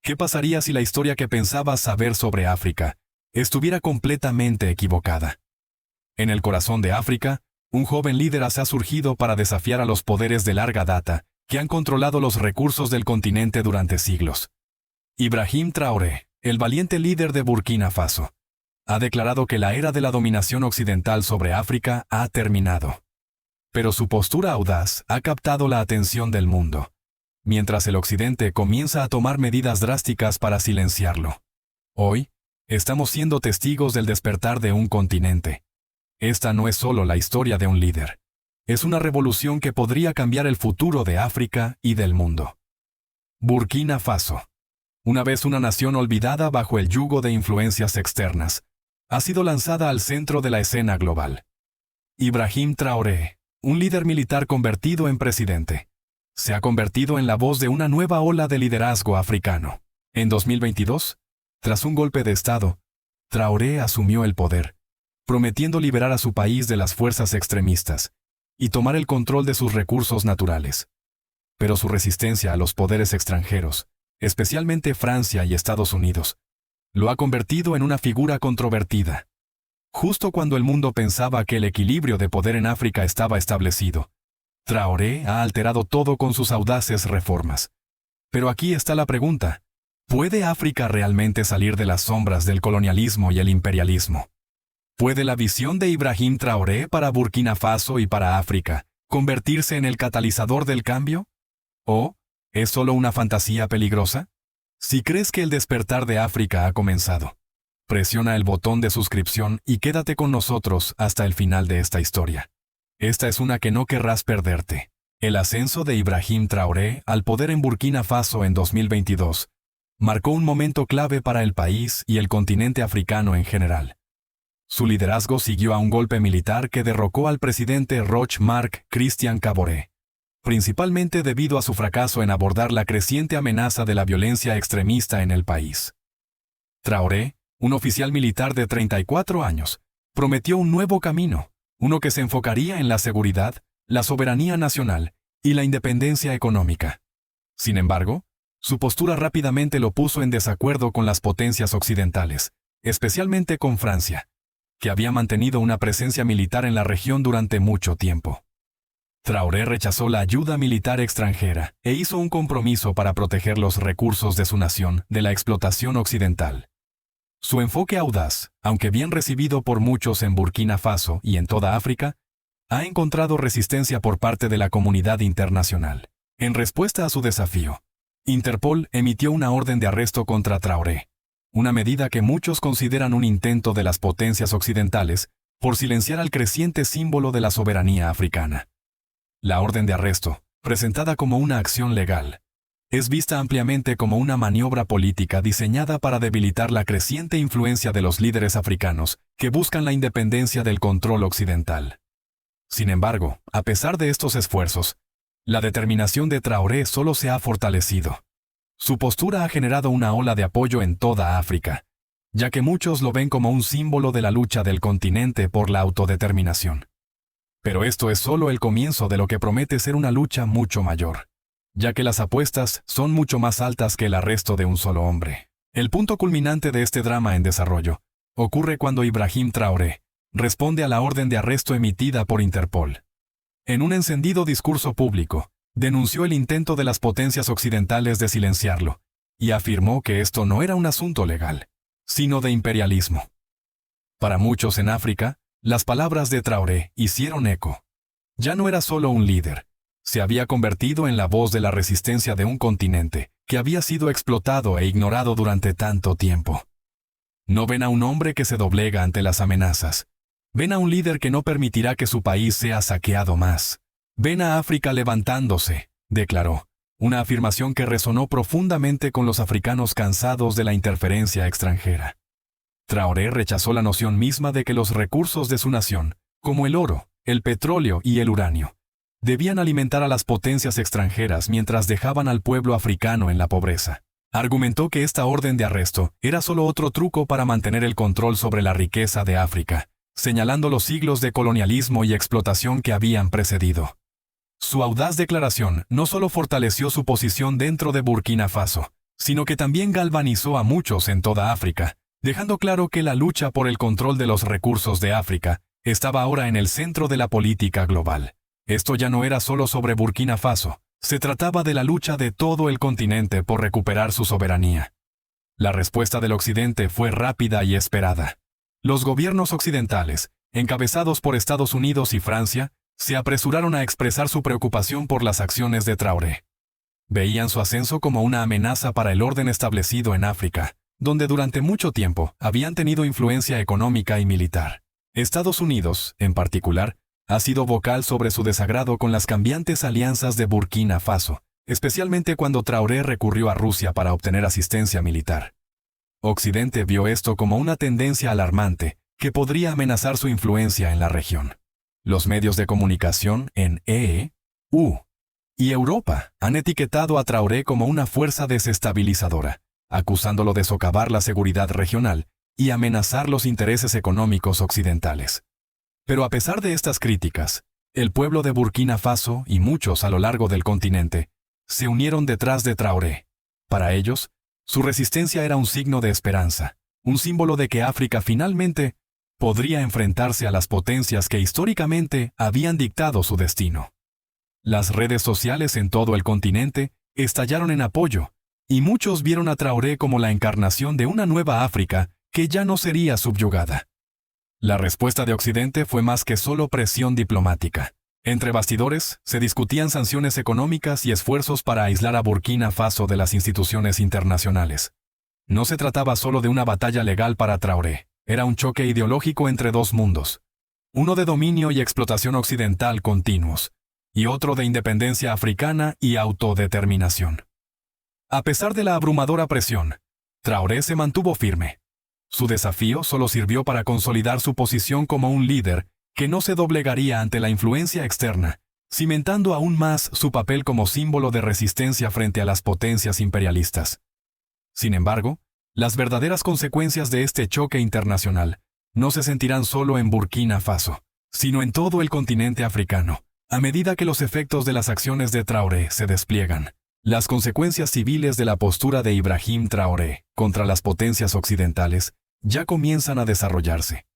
¿Qué pasaría si la historia que pensaba saber sobre África estuviera completamente equivocada? En el corazón de África, un joven líder ha surgido para desafiar a los poderes de larga data que han controlado los recursos del continente durante siglos. Ibrahim Traoré, el valiente líder de Burkina Faso, ha declarado que la era de la dominación occidental sobre África ha terminado. Pero su postura audaz ha captado la atención del mundo, mientras el Occidente comienza a tomar medidas drásticas para silenciarlo. Hoy, estamos siendo testigos del despertar de un continente. Esta no es solo la historia de un líder. Es una revolución que podría cambiar el futuro de África y del mundo. Burkina Faso, una vez una nación olvidada bajo el yugo de influencias externas, ha sido lanzada al centro de la escena global. Ibrahim Traoré, un líder militar convertido en presidente, se ha convertido en la voz de una nueva ola de liderazgo africano. En 2022, tras un golpe de Estado, Traoré asumió el poder, prometiendo liberar a su país de las fuerzas extremistas y tomar el control de sus recursos naturales. Pero su resistencia a los poderes extranjeros, especialmente Francia y Estados Unidos, lo ha convertido en una figura controvertida. Justo cuando el mundo pensaba que el equilibrio de poder en África estaba establecido, Traoré ha alterado todo con sus audaces reformas. Pero aquí está la pregunta: ¿puede África realmente salir de las sombras del colonialismo y el imperialismo? ¿Puede la visión de Ibrahim Traoré para Burkina Faso y para África convertirse en el catalizador del cambio? ¿O es solo una fantasía peligrosa? Si crees que el despertar de África ha comenzado, presiona el botón de suscripción y quédate con nosotros hasta el final de esta historia. Esta es una que no querrás perderte. El ascenso de Ibrahim Traoré al poder en Burkina Faso en 2022 marcó un momento clave para el país y el continente africano en general. Su liderazgo siguió a un golpe militar que derrocó al presidente Roch-Marc Christian Kaboré, principalmente debido a su fracaso en abordar la creciente amenaza de la violencia extremista en el país. Traoré, un oficial militar de 34 años, prometió un nuevo camino, uno que se enfocaría en la seguridad, la soberanía nacional y la independencia económica. Sin embargo, su postura rápidamente lo puso en desacuerdo con las potencias occidentales, especialmente con Francia, que había mantenido una presencia militar en la región durante mucho tiempo. Traoré rechazó la ayuda militar extranjera e hizo un compromiso para proteger los recursos de su nación de la explotación occidental. Su enfoque audaz, aunque bien recibido por muchos en Burkina Faso y en toda África, ha encontrado resistencia por parte de la comunidad internacional. En respuesta a su desafío, Interpol emitió una orden de arresto contra Traoré, una medida que muchos consideran un intento de las potencias occidentales por silenciar al creciente símbolo de la soberanía africana. La orden de arresto, presentada como una acción legal, es vista ampliamente como una maniobra política diseñada para debilitar la creciente influencia de los líderes africanos que buscan la independencia del control occidental. Sin embargo, a pesar de estos esfuerzos, la determinación de Traoré solo se ha fortalecido. Su postura ha generado una ola de apoyo en toda África, ya que muchos lo ven como un símbolo de la lucha del continente por la autodeterminación. Pero esto es solo el comienzo de lo que promete ser una lucha mucho mayor, ya que las apuestas son mucho más altas que el arresto de un solo hombre. El punto culminante de este drama en desarrollo ocurre cuando Ibrahim Traoré responde a la orden de arresto emitida por Interpol. En un encendido discurso público, denunció el intento de las potencias occidentales de silenciarlo, y afirmó que esto no era un asunto legal, sino de imperialismo. Para muchos en África, las palabras de Traoré hicieron eco. Ya no era solo un líder, se había convertido en la voz de la resistencia de un continente que había sido explotado e ignorado durante tanto tiempo. No ven a un hombre que se doblega ante las amenazas. Ven a un líder que no permitirá que su país sea saqueado más. Ven a África levantándose, declaró, una afirmación que resonó profundamente con los africanos cansados de la interferencia extranjera. Traoré rechazó la noción misma de que los recursos de su nación, como el oro, el petróleo y el uranio, debían alimentar a las potencias extranjeras mientras dejaban al pueblo africano en la pobreza. Argumentó que esta orden de arresto era solo otro truco para mantener el control sobre la riqueza de África, señalando los siglos de colonialismo y explotación que habían precedido. Su audaz declaración no solo fortaleció su posición dentro de Burkina Faso, sino que también galvanizó a muchos en toda África, dejando claro que la lucha por el control de los recursos de África estaba ahora en el centro de la política global. Esto ya no era solo sobre Burkina Faso, se trataba de la lucha de todo el continente por recuperar su soberanía. La respuesta del Occidente fue rápida y esperada. Los gobiernos occidentales, encabezados por Estados Unidos y Francia, se apresuraron a expresar su preocupación por las acciones de Traoré. Veían su ascenso como una amenaza para el orden establecido en África, donde durante mucho tiempo habían tenido influencia económica y militar. Estados Unidos, en particular, ha sido vocal sobre su desagrado con las cambiantes alianzas de Burkina Faso, especialmente cuando Traoré recurrió a Rusia para obtener asistencia militar. Occidente vio esto como una tendencia alarmante que podría amenazar su influencia en la región. Los medios de comunicación en EU y Europa han etiquetado a Traoré como una fuerza desestabilizadora, acusándolo de socavar la seguridad regional y amenazar los intereses económicos occidentales. Pero a pesar de estas críticas, el pueblo de Burkina Faso y muchos a lo largo del continente se unieron detrás de Traoré. Para ellos, su resistencia era un signo de esperanza, un símbolo de que África finalmente podría enfrentarse a las potencias que históricamente habían dictado su destino. Las redes sociales en todo el continente estallaron en apoyo, y muchos vieron a Traoré como la encarnación de una nueva África que ya no sería subyugada. La respuesta de Occidente fue más que solo presión diplomática. Entre bastidores, se discutían sanciones económicas y esfuerzos para aislar a Burkina Faso de las instituciones internacionales. No se trataba solo de una batalla legal para Traoré, era un choque ideológico entre dos mundos. Uno de dominio y explotación occidental continuos, y otro de independencia africana y autodeterminación. A pesar de la abrumadora presión, Traoré se mantuvo firme. Su desafío solo sirvió para consolidar su posición como un líder que no se doblegaría ante la influencia externa, cimentando aún más su papel como símbolo de resistencia frente a las potencias imperialistas. Sin embargo, las verdaderas consecuencias de este choque internacional no se sentirán solo en Burkina Faso, sino en todo el continente africano, a medida que los efectos de las acciones de Traoré se despliegan. Las consecuencias civiles de la postura de Ibrahim Traoré contra las potencias occidentales ya comienzan a desarrollarse.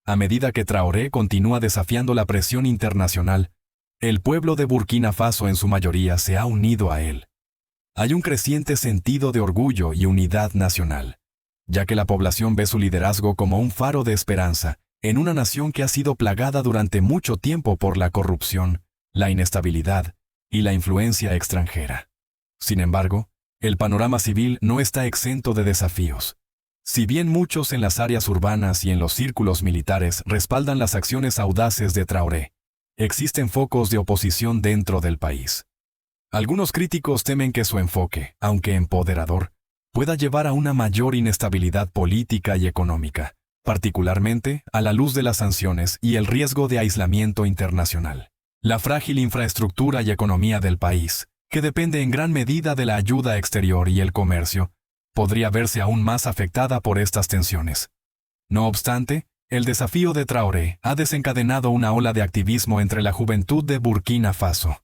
A medida que Traoré continúa desafiando la presión internacional, el pueblo de Burkina Faso en su mayoría se ha unido a él. Hay un creciente sentido de orgullo y unidad nacional, ya que la población ve su liderazgo como un faro de esperanza en una nación que ha sido plagada durante mucho tiempo por la corrupción, la inestabilidad y la influencia extranjera. Sin embargo, el panorama civil no está exento de desafíos. Si bien muchos en las áreas urbanas y en los círculos militares respaldan las acciones audaces de Traoré, existen focos de oposición dentro del país. Algunos críticos temen que su enfoque, aunque empoderador, pueda llevar a una mayor inestabilidad política y económica, particularmente a la luz de las sanciones y el riesgo de aislamiento internacional. La frágil infraestructura y economía del país, que depende en gran medida de la ayuda exterior y el comercio, podría verse aún más afectada por estas tensiones. No obstante, el desafío de Traoré ha desencadenado una ola de activismo entre la juventud de Burkina Faso.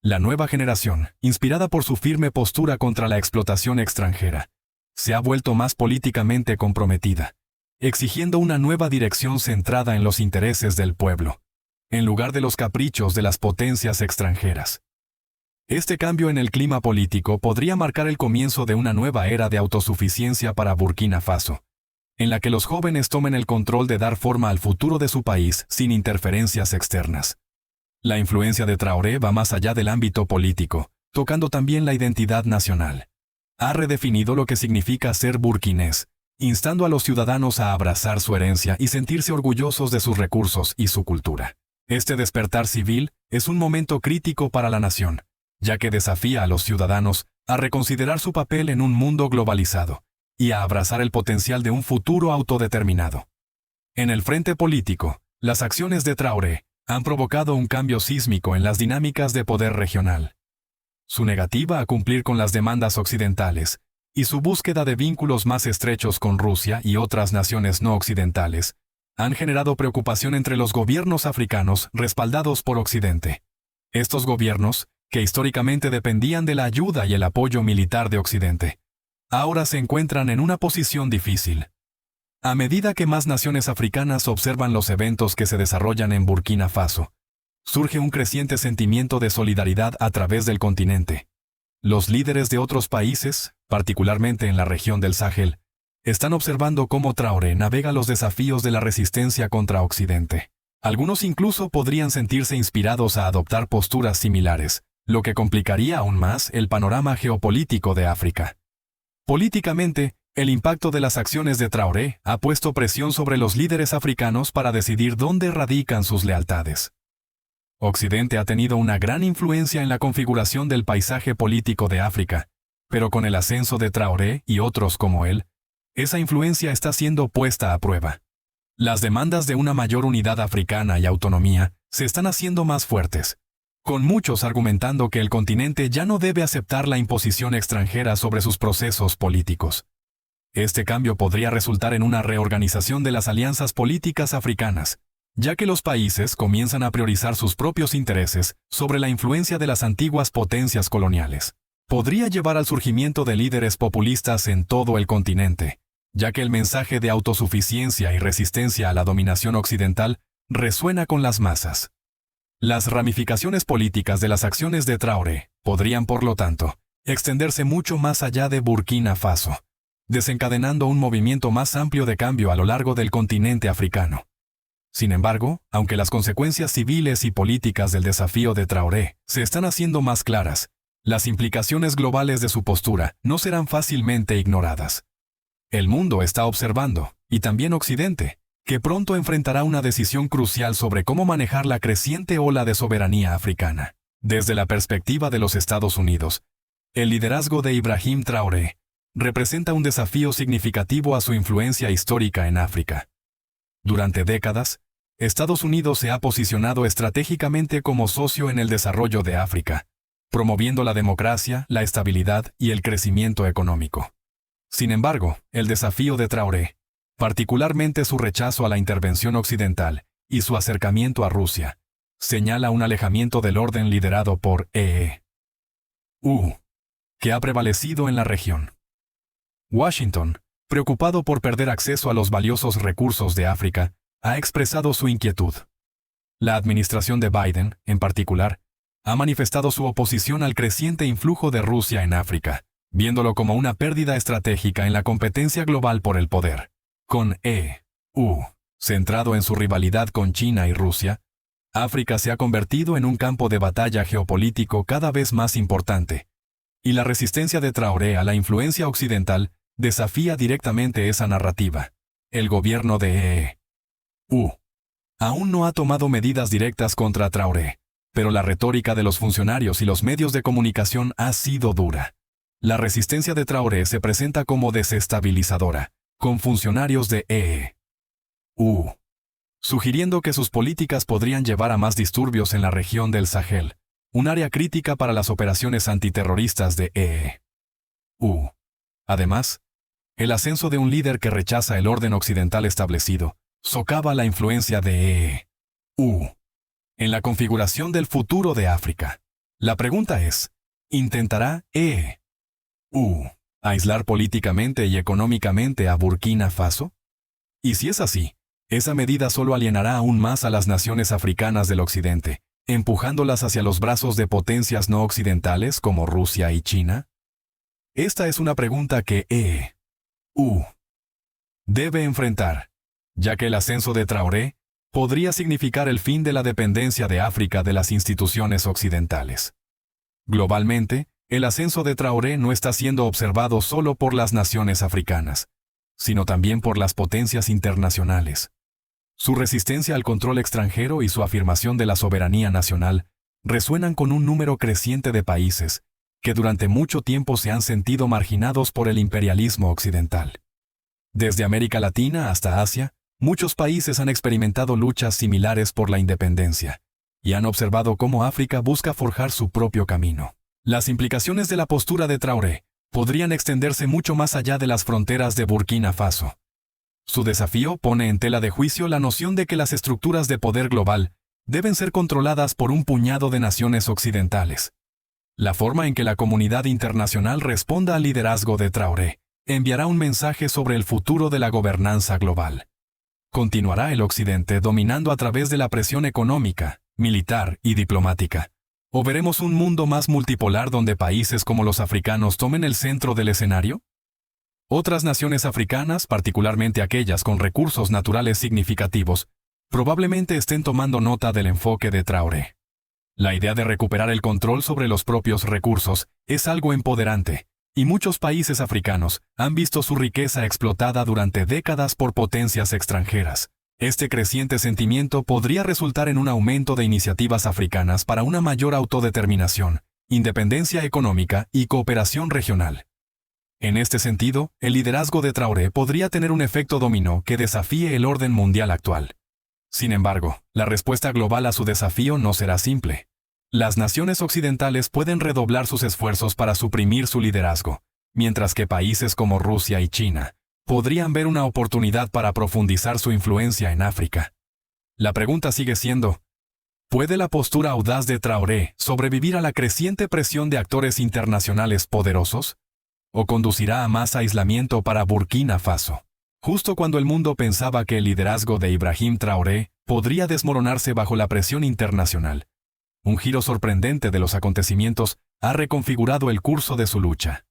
La nueva generación, inspirada por su firme postura contra la explotación extranjera, se ha vuelto más políticamente comprometida, exigiendo una nueva dirección centrada en los intereses del pueblo, en lugar de los caprichos de las potencias extranjeras. Este cambio en el clima político podría marcar el comienzo de una nueva era de autosuficiencia para Burkina Faso, en la que los jóvenes tomen el control de dar forma al futuro de su país sin interferencias externas. La influencia de Traoré va más allá del ámbito político, tocando también la identidad nacional. Ha redefinido lo que significa ser burkinés, instando a los ciudadanos a abrazar su herencia y sentirse orgullosos de sus recursos y su cultura. Este despertar civil es un momento crítico para la nación, ya que desafía a los ciudadanos a reconsiderar su papel en un mundo globalizado y a abrazar el potencial de un futuro autodeterminado. En el frente político, las acciones de Traoré han provocado un cambio sísmico en las dinámicas de poder regional. Su negativa a cumplir con las demandas occidentales y su búsqueda de vínculos más estrechos con Rusia y otras naciones no occidentales han generado preocupación entre los gobiernos africanos respaldados por Occidente. Estos gobiernos, que históricamente dependían de la ayuda y el apoyo militar de Occidente, ahora se encuentran en una posición difícil. A medida que más naciones africanas observan los eventos que se desarrollan en Burkina Faso, surge un creciente sentimiento de solidaridad a través del continente. Los líderes de otros países, particularmente en la región del Sahel, están observando cómo Traoré navega los desafíos de la resistencia contra Occidente. Algunos incluso podrían sentirse inspirados a adoptar posturas similares, lo que complicaría aún más el panorama geopolítico de África. Políticamente, el impacto de las acciones de Traoré ha puesto presión sobre los líderes africanos para decidir dónde radican sus lealtades. Occidente ha tenido una gran influencia en la configuración del paisaje político de África, pero con el ascenso de Traoré y otros como él, esa influencia está siendo puesta a prueba. Las demandas de una mayor unidad africana y autonomía se están haciendo más fuertes, con muchos argumentando que el continente ya no debe aceptar la imposición extranjera sobre sus procesos políticos. Este cambio podría resultar en una reorganización de las alianzas políticas africanas, ya que los países comienzan a priorizar sus propios intereses sobre la influencia de las antiguas potencias coloniales. Podría llevar al surgimiento de líderes populistas en todo el continente, ya que el mensaje de autosuficiencia y resistencia a la dominación occidental resuena con las masas. Las ramificaciones políticas de las acciones de Traoré podrían, por lo tanto, extenderse mucho más allá de Burkina Faso, desencadenando un movimiento más amplio de cambio a lo largo del continente africano. Sin embargo, aunque las consecuencias civiles y políticas del desafío de Traoré se están haciendo más claras, las implicaciones globales de su postura no serán fácilmente ignoradas. El mundo está observando, y también Occidente, que pronto enfrentará una decisión crucial sobre cómo manejar la creciente ola de soberanía africana. Desde la perspectiva de los Estados Unidos, el liderazgo de Ibrahim Traoré representa un desafío significativo a su influencia histórica en África. Durante décadas, Estados Unidos se ha posicionado estratégicamente como socio en el desarrollo de África, promoviendo la democracia, la estabilidad y el crecimiento económico. Sin embargo, el desafío de Traoré, particularmente su rechazo a la intervención occidental y su acercamiento a Rusia, señala un alejamiento del orden liderado por EU, que ha prevalecido en la región. Washington, preocupado por perder acceso a los valiosos recursos de África, ha expresado su inquietud. La administración de Biden, en particular, ha manifestado su oposición al creciente influjo de Rusia en África, viéndolo como una pérdida estratégica en la competencia global por el poder. Con EU centrado en su rivalidad con China y Rusia, África se ha convertido en un campo de batalla geopolítico cada vez más importante, y la resistencia de Traoré a la influencia occidental desafía directamente esa narrativa. El gobierno de EU aún no ha tomado medidas directas contra Traoré, pero la retórica de los funcionarios y los medios de comunicación ha sido dura. La resistencia de Traoré se presenta como desestabilizadora, con funcionarios de EU sugiriendo que sus políticas podrían llevar a más disturbios en la región del Sahel, un área crítica para las operaciones antiterroristas de EU. Además, el ascenso de un líder que rechaza el orden occidental establecido socava la influencia de EU en la configuración del futuro de África. La pregunta es, ¿intentará EU aislar políticamente y económicamente a Burkina Faso? Y si es así, esa medida solo alienará aún más a las naciones africanas del Occidente, empujándolas hacia los brazos de potencias no occidentales como Rusia y China. Esta es una pregunta que EU debe enfrentar, ya que el ascenso de Traoré podría significar el fin de la dependencia de África de las instituciones occidentales. Globalmente, el ascenso de Traoré no está siendo observado solo por las naciones africanas, sino también por las potencias internacionales. Su resistencia al control extranjero y su afirmación de la soberanía nacional resuenan con un número creciente de países que durante mucho tiempo se han sentido marginados por el imperialismo occidental. Desde América Latina hasta Asia, muchos países han experimentado luchas similares por la independencia y han observado cómo África busca forjar su propio camino. Las implicaciones de la postura de Traoré podrían extenderse mucho más allá de las fronteras de Burkina Faso. Su desafío pone en tela de juicio la noción de que las estructuras de poder global deben ser controladas por un puñado de naciones occidentales. La forma en que la comunidad internacional responda al liderazgo de Traoré enviará un mensaje sobre el futuro de la gobernanza global. Continuará el Occidente dominando a través de la presión económica, militar y diplomática. ¿O veremos un mundo más multipolar donde países como los africanos tomen el centro del escenario? Otras naciones africanas, particularmente aquellas con recursos naturales significativos, probablemente estén tomando nota del enfoque de Traoré. La idea de recuperar el control sobre los propios recursos es algo empoderante, y muchos países africanos han visto su riqueza explotada durante décadas por potencias extranjeras. Este creciente sentimiento podría resultar en un aumento de iniciativas africanas para una mayor autodeterminación, independencia económica y cooperación regional. En este sentido, el liderazgo de Traoré podría tener un efecto dominó que desafíe el orden mundial actual. Sin embargo, la respuesta global a su desafío no será simple. Las naciones occidentales pueden redoblar sus esfuerzos para suprimir su liderazgo, mientras que países como Rusia y China podrían ver una oportunidad para profundizar su influencia en África. La pregunta sigue siendo, ¿puede la postura audaz de Traoré sobrevivir a la creciente presión de actores internacionales poderosos? ¿O conducirá a más aislamiento para Burkina Faso? Justo cuando el mundo pensaba que el liderazgo de Ibrahim Traoré podría desmoronarse bajo la presión internacional, un giro sorprendente de los acontecimientos ha reconfigurado el curso de su lucha.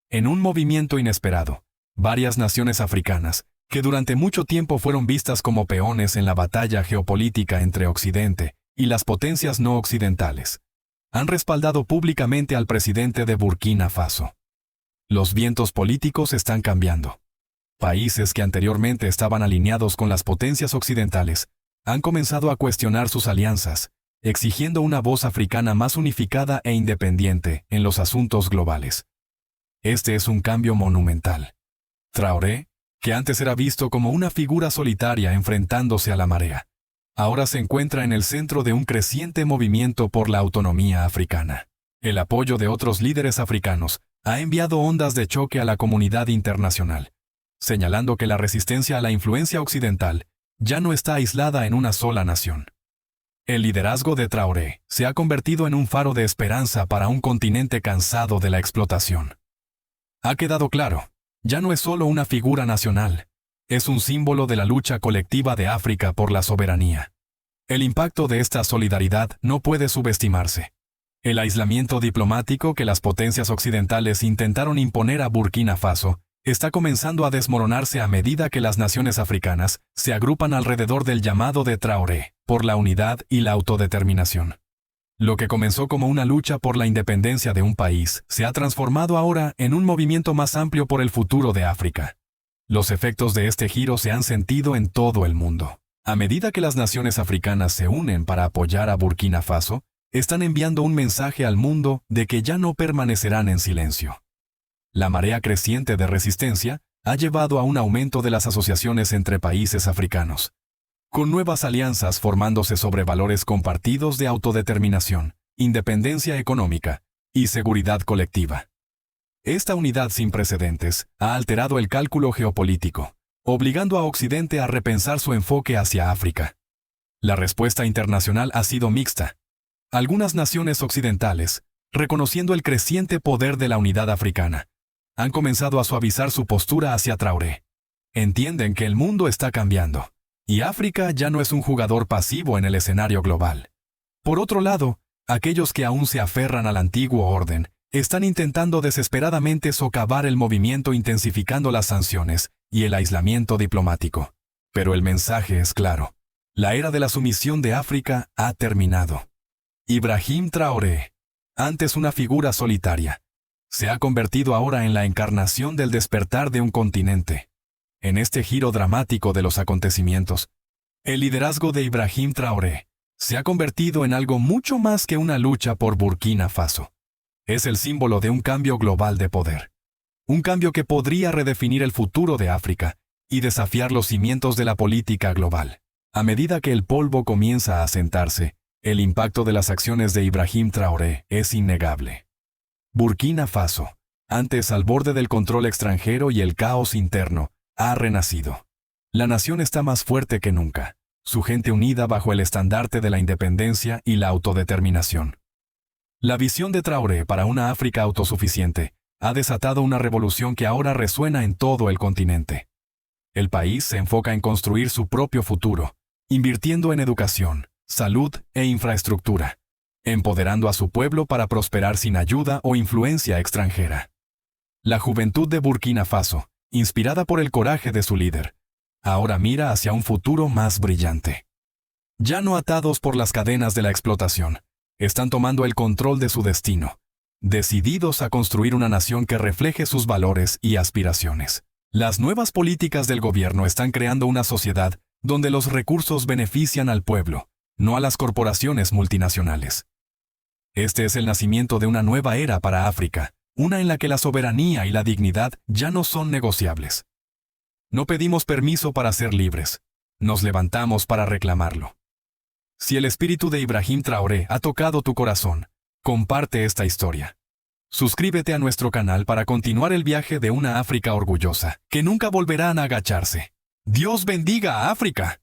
En un movimiento inesperado, varias naciones africanas, que durante mucho tiempo fueron vistas como peones en la batalla geopolítica entre Occidente y las potencias no occidentales, han respaldado públicamente al presidente de Burkina Faso. Los vientos políticos están cambiando. Países que anteriormente estaban alineados con las potencias occidentales han comenzado a cuestionar sus alianzas, exigiendo una voz africana más unificada e independiente en los asuntos globales. Este es un cambio monumental. Traoré, que antes era visto como una figura solitaria enfrentándose a la marea, ahora se encuentra en el centro de un creciente movimiento por la autonomía africana. El apoyo de otros líderes africanos ha enviado ondas de choque a la comunidad internacional, señalando que la resistencia a la influencia occidental ya no está aislada en una sola nación. El liderazgo de Traoré se ha convertido en un faro de esperanza para un continente cansado de la explotación. Ha quedado claro, ya no es solo una figura nacional, es un símbolo de la lucha colectiva de África por la soberanía. El impacto de esta solidaridad no puede subestimarse. El aislamiento diplomático que las potencias occidentales intentaron imponer a Burkina Faso está comenzando a desmoronarse a medida que las naciones africanas se agrupan alrededor del llamado de Traoré por la unidad y la autodeterminación. Lo que comenzó como una lucha por la independencia de un país se ha transformado ahora en un movimiento más amplio por el futuro de África. Los efectos de este giro se han sentido en todo el mundo. A medida que las naciones africanas se unen para apoyar a Burkina Faso, están enviando un mensaje al mundo de que ya no permanecerán en silencio. La marea creciente de resistencia ha llevado a un aumento de las asociaciones entre países africanos, con nuevas alianzas formándose sobre valores compartidos de autodeterminación, independencia económica y seguridad colectiva. Esta unidad sin precedentes ha alterado el cálculo geopolítico, obligando a Occidente a repensar su enfoque hacia África. La respuesta internacional ha sido mixta. Algunas naciones occidentales, reconociendo el creciente poder de la unidad africana, han comenzado a suavizar su postura hacia Traoré. Entienden que el mundo está cambiando, y África ya no es un jugador pasivo en el escenario global. Por otro lado, aquellos que aún se aferran al antiguo orden, están intentando desesperadamente socavar el movimiento intensificando las sanciones y el aislamiento diplomático. Pero el mensaje es claro. La era de la sumisión de África ha terminado. Ibrahim Traoré, antes una figura solitaria, se ha convertido ahora en la encarnación del despertar de un continente. En este giro dramático de los acontecimientos, el liderazgo de Ibrahim Traoré se ha convertido en algo mucho más que una lucha por Burkina Faso. Es el símbolo de un cambio global de poder. Un cambio que podría redefinir el futuro de África y desafiar los cimientos de la política global. A medida que el polvo comienza a asentarse, el impacto de las acciones de Ibrahim Traoré es innegable. Burkina Faso, antes al borde del control extranjero y el caos interno, ha renacido. La nación está más fuerte que nunca, su gente unida bajo el estandarte de la independencia y la autodeterminación. La visión de Traoré para una África autosuficiente ha desatado una revolución que ahora resuena en todo el continente. El país se enfoca en construir su propio futuro, invirtiendo en educación, salud e infraestructura, empoderando a su pueblo para prosperar sin ayuda o influencia extranjera. La juventud de Burkina Faso, inspirada por el coraje de su líder, ahora mira hacia un futuro más brillante. Ya no atados por las cadenas de la explotación, están tomando el control de su destino, decididos a construir una nación que refleje sus valores y aspiraciones. Las nuevas políticas del gobierno están creando una sociedad donde los recursos benefician al pueblo, no a las corporaciones multinacionales. Este es el nacimiento de una nueva era para África, una en la que la soberanía y la dignidad ya no son negociables. No pedimos permiso para ser libres, nos levantamos para reclamarlo. Si el espíritu de Ibrahim Traoré ha tocado tu corazón, comparte esta historia. Suscríbete a nuestro canal para continuar el viaje de una África orgullosa, que nunca volverán a agacharse. ¡Dios bendiga a África!